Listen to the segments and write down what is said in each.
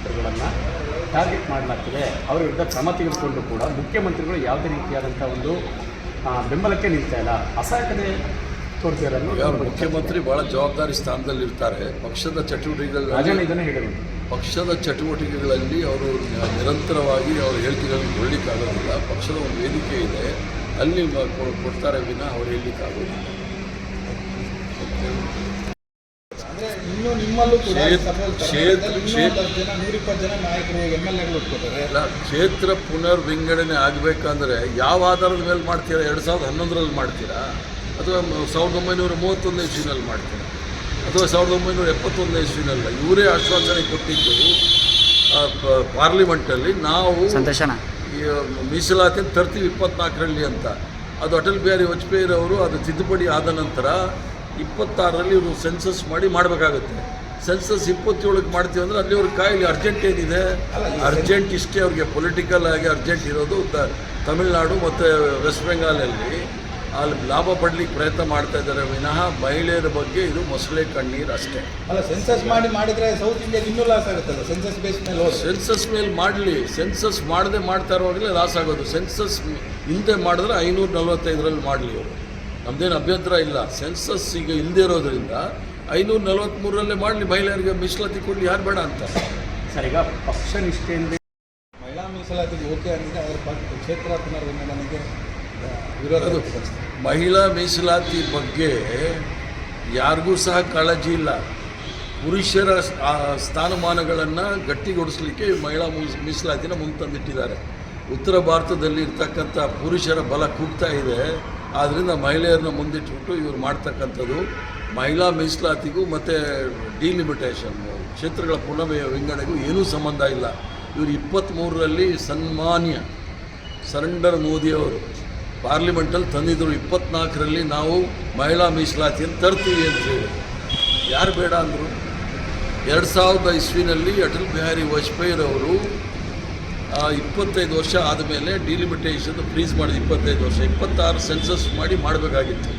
ಕಾರ್ಯಕರ್ತರುಗಳನ್ನು target ಮಾಡಲಾಗ್ತದೆ, ಅವರ ವಿರುದ್ಧ ಕ್ರಮ ತೆಗೆದುಕೊಂಡು ಕೂಡ ಮುಖ್ಯಮಂತ್ರಿಗಳು ಯಾವುದೇ ರೀತಿಯಾದಂಥ ಒಂದು ಬೆಂಬಲಕ್ಕೆ ನಿಲ್ತಾ ಇಲ್ಲ, ಅಸಹಕತೆ ತೋರ್ತಿದ್ದಾರೆ ಅನ್ನೋ ಮುಖ್ಯಮಂತ್ರಿ ಭಾಳ ಜವಾಬ್ದಾರಿ ಸ್ಥಾನದಲ್ಲಿರ್ತಾರೆ. ಪಕ್ಷದ ಚಟುವಟಿಕೆಗಳಲ್ಲಿ ಇದನ್ನೇ ಹೇಳಿದರು. ಪಕ್ಷದ ಚಟುವಟಿಕೆಗಳಲ್ಲಿ ಅವರು ನಿರಂತರವಾಗಿ ಅವ್ರ ಹೇಳಿಕೆಗಳನ್ನು ಕೊಡಲಿಕ್ಕಾಗೋದಿಲ್ಲ. ಪಕ್ಷದ ಒಂದು ವೇದಿಕೆ ಇದೆ, ಅಲ್ಲಿ ಕೊಡ್ತಾರೆ ವಿನ ಅವ್ರು ಹೇಳಲಿಕ್ಕಾಗೋದಿಲ್ಲ. ಇನ್ನು ನಿಮ್ಮಲ್ಲೂ ಕೂಡ ಕ್ಷೇತ್ರ ಪುನರ್ ವಿಂಗಡಣೆ ಆಗಬೇಕಂದ್ರೆ ಯಾವ ಆಧಾರದ ಮೇಲೆ ಮಾಡ್ತೀರಾ? 2011ರಲ್ಲಿ ಮಾಡ್ತೀರಾ, ಅಥವಾ 1931 ಇಸ್ವಿನಲ್ಲಿ ಮಾಡ್ತೀರಾ, ಅಥವಾ 1971 ಇಸ್ವಿನಲ್ಲ? ಇವರೇ ಆಶ್ವಾಸನೆ ಕೊಟ್ಟಿದ್ದು ಪಾರ್ಲಿಮೆಂಟಲ್ಲಿ, ನಾವು ಮೀಸಲಾತಿ ತರ್ತೀವಿ 24ರಲ್ಲಿ ಅಂತ. ಅದು ಅಟಲ್ ಬಿಹಾರಿ ವಾಜಪೇಯಿ ಅವರು ಅದು ತಿದ್ದುಪಡಿ ಆದ ನಂತರ 26ರಲ್ಲಿ ಇವರು ಸೆನ್ಸಸ್ ಮಾಡಿ ಮಾಡಬೇಕಾಗುತ್ತೆ. ಸೆನ್ಸಸ್ 27ಕ್ಕೆ ಮಾಡ್ತೀವಿ ಅಂದರೆ ಅಲ್ಲಿ ಅವ್ರಿಗೆ ಕಾಯಿಲೆ ಅರ್ಜೆಂಟ್ ಏನಿದೆ? ಅರ್ಜೆಂಟ್ ಇಷ್ಟೇ ಅವ್ರಿಗೆ, ಪೊಲಿಟಿಕಲ್ ಆಗಿ ಅರ್ಜೆಂಟ್ ಇರೋದು ತಮಿಳುನಾಡು ಮತ್ತು ವೆಸ್ಟ್ ಬೆಂಗಾಲಲ್ಲಿ ಅಲ್ಲಿ ಲಾಭ ಪಡಲಿಕ್ಕೆ ಪ್ರಯತ್ನ ಮಾಡ್ತಾ ಇದ್ದಾರೆ ವಿನಃ ಮಹಿಳೆಯರ ಬಗ್ಗೆ ಇದು ಮೊಸಳೆ ಕಣ್ಣೀರು ಅಷ್ಟೇ. ಅಲ್ಲ, ಸೆನ್ಸಸ್ ಮಾಡಿದರೆ ಸೌತ್ ಇಂಡಿಯಾಗೆ ಇನ್ನೂ ಲಾಸ್ ಆಗುತ್ತಲ್ಲ. ಸೆನ್ಸಸ್ ಬೇಸ್ ಮೇಲೆ ಸೆನ್ಸಸ್ ಮೇಲೆ ಮಾಡಲಿ, ಸೆನ್ಸಸ್ ಮಾಡದೆ ಮಾಡ್ತಾ ಇರುವಾಗಲೇ ಲಾಸ್ ಆಗೋದು. ಸೆನ್ಸಸ್ ಹಿಂದೆ ಮಾಡಿದ್ರೆ 545ರಲ್ಲಿ ಮಾಡಲಿ ಅವರು, ನಮ್ಮದೇನು ಅಭ್ಯಂತರ ಇಲ್ಲ. ಸೆನ್ಸಸ್ ಈಗ ಇಲ್ಲದೆ ಇರೋದ್ರಿಂದ 543ರಲ್ಲೇ ಮಾಡಲಿ, ಮಹಿಳೆಯರಿಗೆ ಮೀಸಲಾತಿ ಕೊಡಲಿ, ಯಾರು ಬೇಡ ಅಂತ. ಸರ್, ಈಗ ಪಕ್ಷ ನಿಷ್ಠೆಯಿಂದ ಮಹಿಳಾ ಮೀಸಲಾತಿಗೆ ಓಕೆ ಆಗಿದೆ, ಅದರ ಕ್ಷೇತ್ರ ಪುನರ್ವಿಂಗಡಣೆಗೆ ವಿರೋಧ. ಮಹಿಳಾ ಮೀಸಲಾತಿ ಬಗ್ಗೆ ಯಾರಿಗೂ ಸಹ ಕಾಳಜಿ ಇಲ್ಲ. ಪುರುಷರ ಸ್ಥಾನಮಾನಗಳನ್ನು ಗಟ್ಟಿಗೊಳಿಸಲಿಕ್ಕೆ ಮಹಿಳಾ ಮೀಸಲಾತಿನ ಮುಂದೆ ತಂದಿಟ್ಟಿದ್ದಾರೆ. ಉತ್ತರ ಭಾರತದಲ್ಲಿ ಇರ್ತಕ್ಕಂಥ ಪುರುಷರ ಬಲ ಕುಗ್ತಾ ಇದೆ, ಆದ್ದರಿಂದ ಮಹಿಳೆಯರನ್ನ ಮುಂದಿಟ್ಬಿಟ್ಟು ಇವರು ಮಾಡ್ತಕ್ಕಂಥದ್ದು. ಮಹಿಳಾ ಮೀಸಲಾತಿಗೂ ಮತ್ತು ಡಿಲಿಮಿಟೇಷನ್ ಕ್ಷೇತ್ರಗಳ ಪುನಃ ವಿಂಗಡಣೆಗೂ ಏನೂ ಸಂಬಂಧ ಇಲ್ಲ. ಇವರು 23ರಲ್ಲಿ ಸನ್ಮಾನ್ಯ ನರೇಂದ್ರ ಮೋದಿಯವರು ಪಾರ್ಲಿಮೆಂಟಲ್ಲಿ ತಂದಿದ್ದರು. 24ರಲ್ಲಿ ನಾವು ಮಹಿಳಾ ಮೀಸಲಾತಿಯನ್ನು ತರ್ತೀವಿ ಅಂತ ಹೇಳಿ. ಯಾರು ಬೇಡ ಅಂದರು? 2000 ಇಸ್ವಿನಲ್ಲಿ ಅಟಲ್ ಬಿಹಾರಿ ವಾಜಪೇಯಿರವರು 25 ವರ್ಷ ಆದಮೇಲೆ ಡಿಲಿಮಿಟೇಷನ್ ಫ್ರೀಸ್ ಮಾಡಿದ 25 ವರ್ಷ, 26 ಸೆನ್ಸಸ್ ಮಾಡಿ ಮಾಡಬೇಕಾಗಿತ್ತು.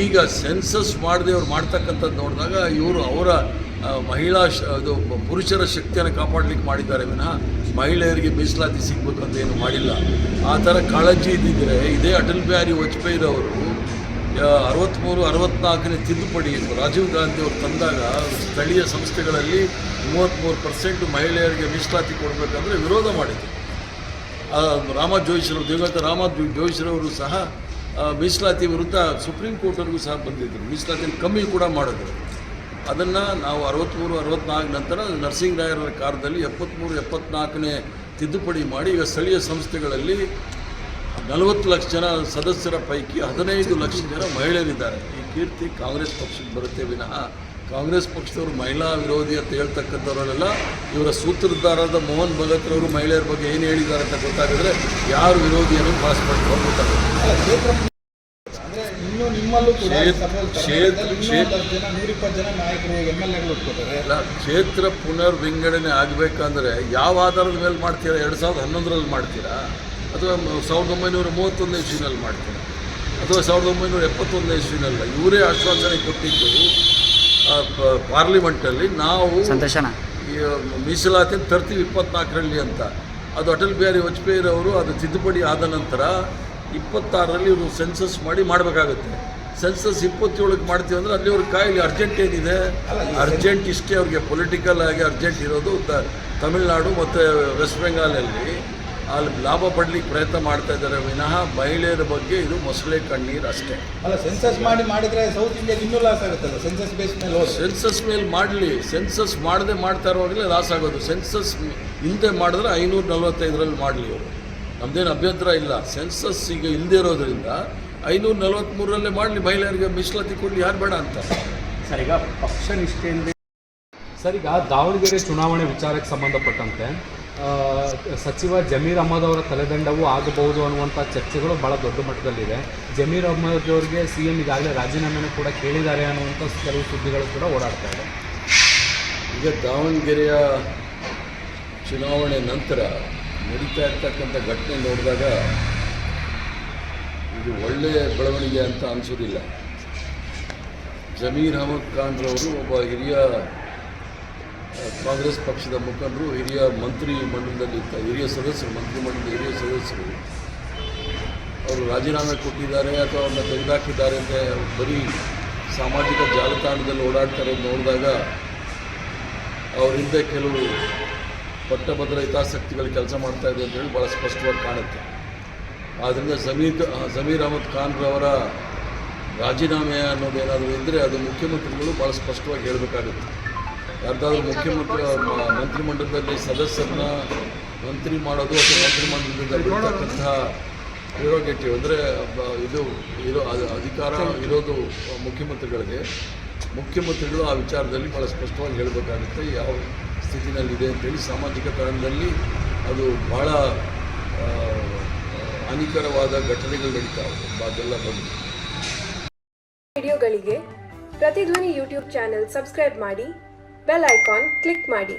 ಈಗ ಸೆನ್ಸಸ್ ಮಾಡದೆ ಅವ್ರು ಮಾಡ್ತಕ್ಕಂಥದ್ದು ನೋಡಿದಾಗ ಇವರು ಅವರ ಮಹಿಳಾ ಇದು ಪುರುಷರ ಶಕ್ತಿಯನ್ನು ಕಾಪಾಡಲಿಕ್ಕೆ ಮಾಡಿದ್ದಾರೆ ವಿನಃ ಮಹಿಳೆಯರಿಗೆ ಮೀಸಲಾತಿ ಸಿಗಬೇಕಂತ ಏನು ಮಾಡಿಲ್ಲ. ಆ ಥರ ಕಾಳಜಿ ಇದ್ದಿದ್ದರೆ ಇದೇ ಅಟಲ್ ಬಿಹಾರಿ ವಾಜಪೇಯಿರವರು 63-64ನೇ ತಿದ್ದುಪಡಿ ರಾಜೀವ್ ಗಾಂಧಿ ಅವರು ತಂದಾಗ ಸ್ಥಳೀಯ ಸಂಸ್ಥೆಗಳಲ್ಲಿ 33% ಮಹಿಳೆಯರಿಗೆ ಮೀಸಲಾತಿ ಕೊಡಬೇಕಂದ್ರೆ ವಿರೋಧ ಮಾಡಿದರು. ದಿವಂಗತ ರಾಮ ಜೋಯಿಸ್ರವರು ಸಹ ಮೀಸಲಾತಿ ವಿರುದ್ಧ ಸುಪ್ರೀಂ ಕೋರ್ಟ್ವರೆಗೂ ಸಹ ಬಂದಿದ್ದರು. ಮೀಸಲಾತಿಯನ್ನು ಕಮ್ಮಿ ಕೂಡ ಮಾಡಿದ್ರು. ಅದನ್ನು ನಾವು 63-64 ನಂತರ ನರಸಿಂಹರಾಯರ ಕಾಲದಲ್ಲಿ 73-74ನೇ ತಿದ್ದುಪಡಿ ಮಾಡಿ ಈಗ ಸ್ಥಳೀಯ ಸಂಸ್ಥೆಗಳಲ್ಲಿ 40 ಲಕ್ಷ ಜನ ಸದಸ್ಯರ ಪೈಕಿ 15 ಲಕ್ಷ ಜನ ಮಹಿಳೆಯರಿದ್ದಾರೆ. ಈ ಕೀರ್ತಿ ಕಾಂಗ್ರೆಸ್ ಪಕ್ಷಕ್ಕೆ ಬರುತ್ತೆ ವಿನಃ ಕಾಂಗ್ರೆಸ್ ಪಕ್ಷದವರು ಮಹಿಳಾ ವಿರೋಧಿ ಅಂತ ಹೇಳ್ತಕ್ಕಂಥವರೆಲ್ಲ ಇವರ ಸೂತ್ರಧಾರದ ಮೋಹನ್ ಭಗತ್ರವರು ಮಹಿಳೆಯರ ಬಗ್ಗೆ ಏನು ಹೇಳಿದ್ದಾರೆ ಅಂತ ಗೊತ್ತಾಗಿದ್ರೆ ಯಾರು ವಿರೋಧಿಯನ್ನು ಪಾಸ್ ಮಾಡ್ಕೊಂಡು ಗೊತ್ತಾಗುತ್ತೆ. ಇನ್ನು ನಿಮ್ಮಲ್ಲೂ ಕೂಡ 120 ಜನ ನಾಯಕರು MLAಗಳು ಒಪ್ಕೋತಾರೆ. ಕ್ಷೇತ್ರ ಪುನರ್ ವಿಂಗಡಣೆ ಆಗಬೇಕಂದ್ರೆ ಯಾವ ಆಧಾರದ ಮೇಲೆ ಮಾಡ್ತೀರಾ? 2011ರಲ್ಲಿ ಮಾಡ್ತೀರಾ, ಅಥವಾ 1931 ಇಸ್ವಿನಲ್ಲಿ ಮಾಡ್ತೀರಾ, ಅಥವಾ 1971 ಇಸ್ವಿನಲ್ಲ? ಇವರೇ ಆಶ್ವಾಸನೆ ಕೊಟ್ಟಿದ್ದು ಪಾರ್ಲಿಮೆಂಟಲ್ಲಿ, ನಾವು ಮೀಸಲಾತಿ ತರ್ತೀವಿ 24ರಲ್ಲಿ ಅಂತ. ಅದು ಅಟಲ್ ಬಿಹಾರಿ ವಾಜಪೇಯಿರವರು ಅದು ತಿದ್ದುಪಡಿ ಆದ ನಂತರ 26ರಲ್ಲಿ ಇವರು ಸೆನ್ಸಸ್ ಮಾಡಿ ಮಾಡಬೇಕಾಗುತ್ತೆ. ಸೆನ್ಸಸ್ 27ಕ್ಕೆ ಮಾಡ್ತೀವಿ ಅಂದರೆ ಅಲ್ಲಿ ಅವ್ರಿಗೆ ಕಾಯಿಲೆ ಅರ್ಜೆಂಟ್ ಏನಿದೆ? ಅರ್ಜೆಂಟ್ ಇಷ್ಟೇ ಅವ್ರಿಗೆ, ಪೊಲಿಟಿಕಲ್ ಆಗಿ ಅರ್ಜೆಂಟ್ ಇರೋದು ತಮಿಳುನಾಡು ಮತ್ತು ವೆಸ್ಟ್ ಬೆಂಗಾಲಲ್ಲಿ ಅಲ್ಲಿ ಲಾಭ ಪಡಲಿಕ್ಕೆ ಪ್ರಯತ್ನ ಮಾಡ್ತಾ ಇದ್ದಾರೆ ವಿನಃ ಮಹಿಳೆಯರ ಬಗ್ಗೆ ಇದು ಮೊಸಳೆ ಕಣ್ಣೀರು ಅಷ್ಟೇ. ಅಲ್ಲ, ಸೆನ್ಸಸ್ ಮಾಡಿದರೆ ಸೌತ್ ಇಂಡಿಯಾಗೆ ಇನ್ನೂ ಲಾಸ್ ಆಗುತ್ತಲ್ಲ. ಸೆನ್ಸಸ್ ಬೇಸ್ ಮೇಲೆ ಸೆನ್ಸಸ್ ಮೇಲೆ ಮಾಡಲಿ, ಸೆನ್ಸಸ್ ಮಾಡದೆ ಮಾಡ್ತಾ ಇರುವಾಗಲೇ ಲಾಸ್ ಆಗೋದು. ಸೆನ್ಸಸ್ ಹಿಂದೆ ಮಾಡಿದ್ರೆ 545ರಲ್ಲಿ ಮಾಡಲಿ ಅವರು, ನಮ್ಮದೇನು ಅಭ್ಯಂತರ ಇಲ್ಲ. ಸೆನ್ಸಸ್ ಈಗ ಇಲ್ಲದೆ ಇರೋದ್ರಿಂದ 543ರಲ್ಲೇ ಮಾಡಲಿ, ಮಹಿಳೆಯರಿಗೆ ಮೀಸಲಾತಿ ಕೊಡಲಿ, ಯಾರು ಬೇಡ ಅಂತ. ಸರ್, ಈಗ ಪಕ್ಷ ನಿಷ್ಠೆಯಿಂದ ಸರ್, ಈಗ ದಾವಣಗೆರೆ ಚುನಾವಣೆ ವಿಚಾರಕ್ಕೆ ಸಂಬಂಧಪಟ್ಟಂತೆ ಸಚಿವ ಜಮೀರ್ ಅಹ್ಮದ್ ಅವರ ತಲೆದಂಡವೂ ಆಗಬಹುದು ಅನ್ನುವಂಥ ಚರ್ಚೆಗಳು ಭಾಳ ದೊಡ್ಡ ಮಟ್ಟದಲ್ಲಿದೆ. ಜಮೀರ್ ಅಹ್ಮದ್ ಅವರಿಗೆ CM ಈಗಾಗಲೇ ರಾಜೀನಾಮೆನೂ ಕೂಡ ಕೇಳಿದ್ದಾರೆ ಅನ್ನುವಂಥ ಕೆಲವು ಸುದ್ದಿಗಳು ಕೂಡ ಓಡಾಡ್ತಾ ಇದೆ. ಈಗ ದಾವಣಗೆರೆಯ ಚುನಾವಣೆ ನಂತರ ನಡೀತಾ ಇರ್ತಕ್ಕಂಥ ಘಟನೆ ನೋಡಿದಾಗ ಇದು ಒಳ್ಳೆಯ ಬೆಳವಣಿಗೆ ಅಂತ ಅನಿಸೋದಿಲ್ಲ. ಜಮೀರ್ ಅಹ್ಮದ್ ಖಾನ್ರವರು ಒಬ್ಬ ಹಿರಿಯ ಕಾಂಗ್ರೆಸ್ ಪಕ್ಷದ ಮುಖಂಡರು, ಹಿರಿಯ ಮಂತ್ರಿ ಮಂಡಲದಲ್ಲಿ ಹಿರಿಯ ಸದಸ್ಯರು, ಮಂತ್ರಿಮಂಡಲದ ಹಿರಿಯ ಸದಸ್ಯರು ಅವರು ರಾಜೀನಾಮೆ ಕೊಟ್ಟಿದ್ದಾರೆ ಅಥವಾ ಅವ್ರನ್ನ ತೆಗೆದುಹಾಕಿದ್ದಾರೆ ಅಂತ ಬರೀ ಸಾಮಾಜಿಕ ಜಾಲತಾಣದಲ್ಲಿ ಓಡಾಡ್ತಾರೆ ಅಂತ ನೋಡಿದಾಗ ಅವ್ರ ಹಿಂದೆ ಕೆಲವು ಪಟ್ಟಭದ್ರ ಹಿತಾಸಕ್ತಿಗಳು ಕೆಲಸ ಮಾಡ್ತಾ ಇದೆ ಅಂತೇಳಿ ಭಾಳ ಸ್ಪಷ್ಟವಾಗಿ ಕಾಣುತ್ತೆ. ಆದ್ದರಿಂದ ಜಮೀರ್ ಅಹಮದ್ ಖಾನ್ರವರ ರಾಜೀನಾಮೆ ಅನ್ನೋದೇನಾದರೂ ಇದ್ದರೆ ಅದು ಮುಖ್ಯಮಂತ್ರಿಗಳು ಭಾಳ ಸ್ಪಷ್ಟವಾಗಿ ಹೇಳಬೇಕಾಗುತ್ತೆ. ಯಾರ್ದಾದ್ರೂ ಮಂತ್ರಿಮಂಡಲದಲ್ಲಿ ಸದಸ್ಯರನ್ನ ಮಂತ್ರಿ ಮಾಡೋದು ಅಥವಾ ಮಂತ್ರಿಮಂಡಲದಿಂದ ಬಿಡ್ತಕ್ಕಂತಹ ಪ್ರಿರೋಗೇಟಿವ್ ಅಂದರೆ ಅಧಿಕಾರ ಇರೋದು ಮುಖ್ಯಮಂತ್ರಿಗಳು ಆ ವಿಚಾರದಲ್ಲಿ ಭಾಳ ಸ್ಪಷ್ಟವಾಗಿ ಹೇಳಬೇಕಾಗುತ್ತೆ ಯಾವ ಸ್ಥಿತಿನಲ್ಲಿದೆ ಅಂತೇಳಿ. ಸಾಮಾಜಿಕ ತಾಣದಲ್ಲಿ ಅದು ಭಾಳ ಹಾನಿಕರವಾದ ಘಟನೆಗಳು ನಡೀತಾವೆ ಅದೆಲ್ಲ ಬಂದು. ವಿಡಿಯೋಗಳಿಗೆ ಪ್ರತಿಧ್ವನಿ ಯೂಟ್ಯೂಬ್ ಚಾನೆಲ್ ಸಬ್ಸ್ಕ್ರೈಬ್ ಮಾಡಿ, ಬೆಲ್ ಐಕಾನ್ ಕ್ಲಿಕ್ ಮಾಡಿ.